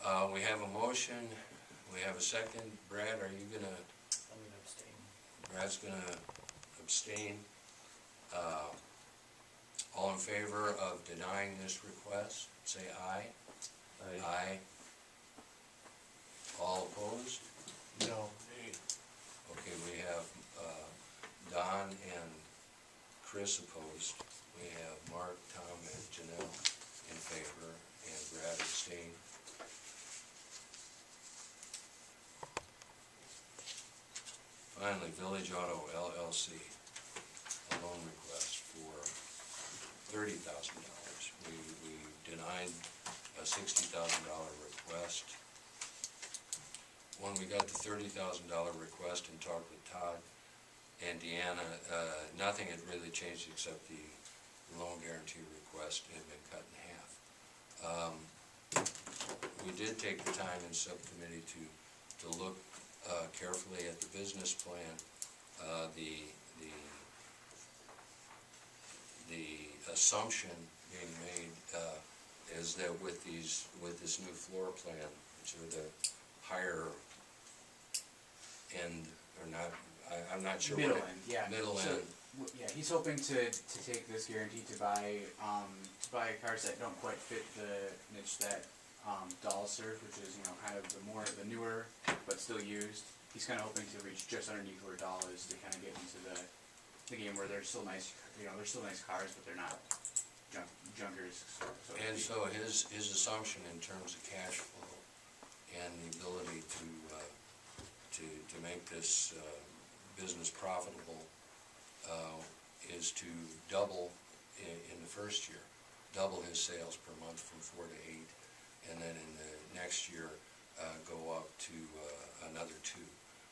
We have a motion, we have a second. Brad, are you gonna? I'm gonna abstain. Brad's gonna abstain. All in favor of denying this request, say aye. Aye. Aye. All opposed? No. Okay, we have Don and Chris opposed. We have Mark, Tom, and Janelle in favor, and Brad abstained. Finally, Village Auto LLC, a loan request for $30,000. We denied a $60,000 request. When we got the $30,000 request and talked with Todd and Deanna, nothing had really changed except the loan guarantee request had been cut in half. We did take the time in subcommittee to look carefully at the business plan. The assumption being made is that with this new floor plan, which are the higher end, or not, I'm not sure. Middle end, yeah. Middle So, end. yeah, he's hoping to take this guarantee to buy cars that don't quite fit the niche that Dahl serves, which is, you know, kind of the newer but still used. He's kind of hoping to reach just underneath where Dahl is to kind of get into the game where they're still nice, you know, they're still nice cars, but they're not junkers. So And so his assumption in terms of cash flow and the ability to make this business profitable is to double in the first year, double his sales per month from 4 to 8, and then in the next year go up to another 2,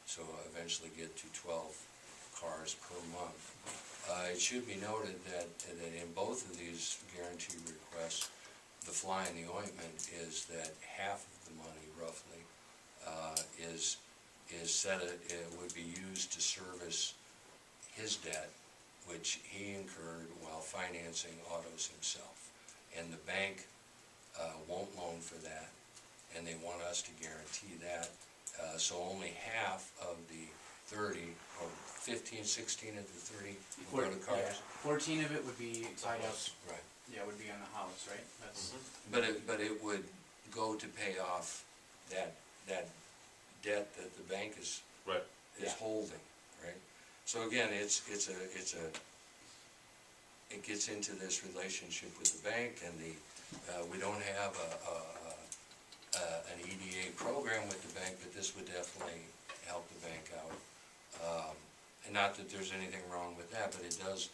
so eventually get to 12 cars per month. It should be noted that in both of these guarantee requests, the fly in the ointment is that half of the money, roughly, it would be used to service his debt, which he incurred while financing autos himself. And the bank won't loan for that, and they want us to guarantee that. So only half of the 30, or 15, 16 of the 30 will go to cars. Yeah, 14 of it would be tied up. Right. Yeah, would be on the house, right? That's. But it would go to pay off that debt that the bank is holding, right? So again, it gets into this relationship with the bank, and we don't have an EDA program with the bank, but this would definitely help the bank out. And not that there's anything wrong with that, but it does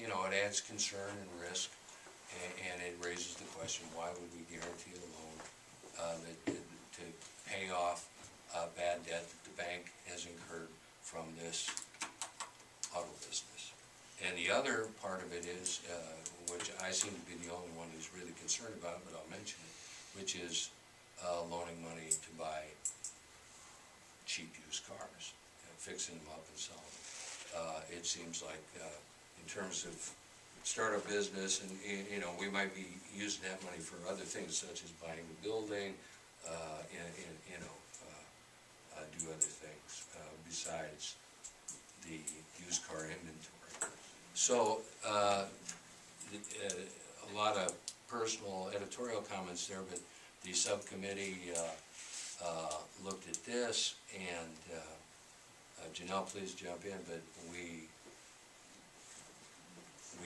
you know, it adds concern and risk, and it raises the question, why would we guarantee a loan to pay off bad debt that the bank has incurred from this auto business? And the other part of it is, which I seem to be the only one who's really concerned about, but I'll mention it, which is loaning money to buy cheap used cars, fixing them up and selling them. It seems like in terms of startup business, and you know, we might be using that money for other things such as buying a building, do other things besides the used car inventory. So a lot of personal editorial comments there, but the subcommittee looked at this, and Janelle, please jump in, but we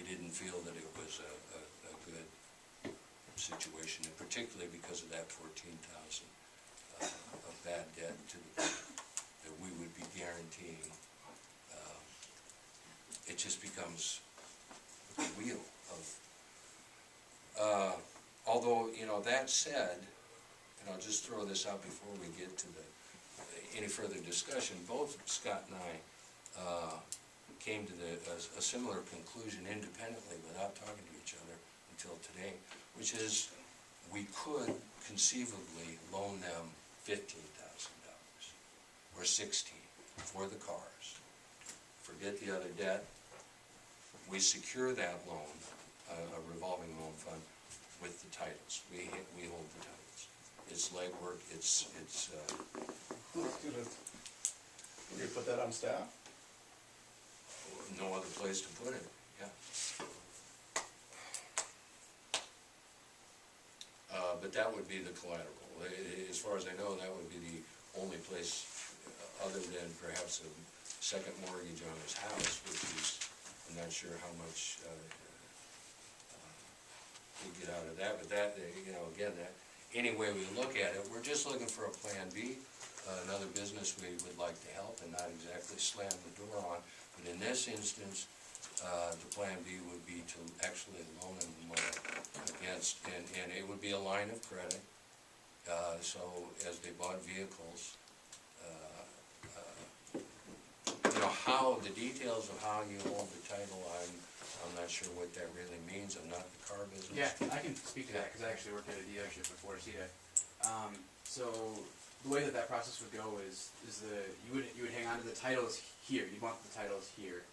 didn't feel that it was a good situation, and particularly because of that $14,000 of bad debt to the bank that we would be guaranteeing. It just becomes a wheel of. Although, you know, that said, and I'll just throw this out before we get to any further discussion, both Scott and I came to a similar conclusion independently without talking to each other until today, which is we could conceivably loan them $15,000 or $16,000 for the cars. Forget the other debt. We secure that loan a revolving loan fund with the titles. We hold the titles. It's legwork, it's, Who's gonna, you put that on staff? no other place to put it, yeah. But that would be the collateral. As far as I know, that would be the only place, other than perhaps a second mortgage on his house, which is, I'm not sure how much we get out of that, but that, you know, again, that, any way we look at it, we're just looking for a plan B, another business we would like to help and not exactly slam the door on. But in this instance, the plan B would be to actually loan him money against, and it would be a line of credit. So as they bought vehicles, you know, how, the details of how you hold the title, I'm not sure what that really means. I'm not in the car business. Yeah, I can speak to that, because I actually worked at a dealership before CETA. So, the way that process would go is you would hang on to the titles here, you'd want the titles here.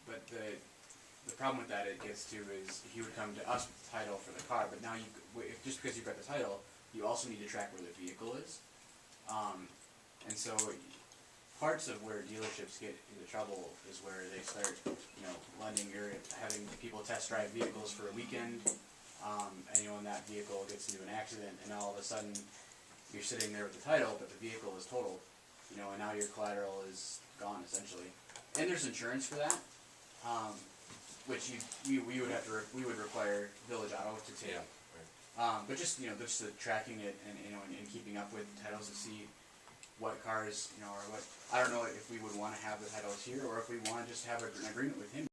But the problem with that it gets to is he would come to us with the title for the car, but now just because you've got the title, you also need to track where the vehicle is. And so parts of where dealerships get into trouble is where they start, you know, lending or having people test drive vehicles for a weekend, and you know, when that vehicle gets into an accident, and all of a sudden you're sitting there with the title, but the vehicle is totaled, you know, and now your collateral is gone essentially. And there's insurance for that, which we would require Village Auto to take. Yeah, right. But just, you know, just the tracking it and, you know, and keeping up with titles to see what cars, you know, or what, I don't know if we would want to have the titles here, or if we want to just have an agreement with him.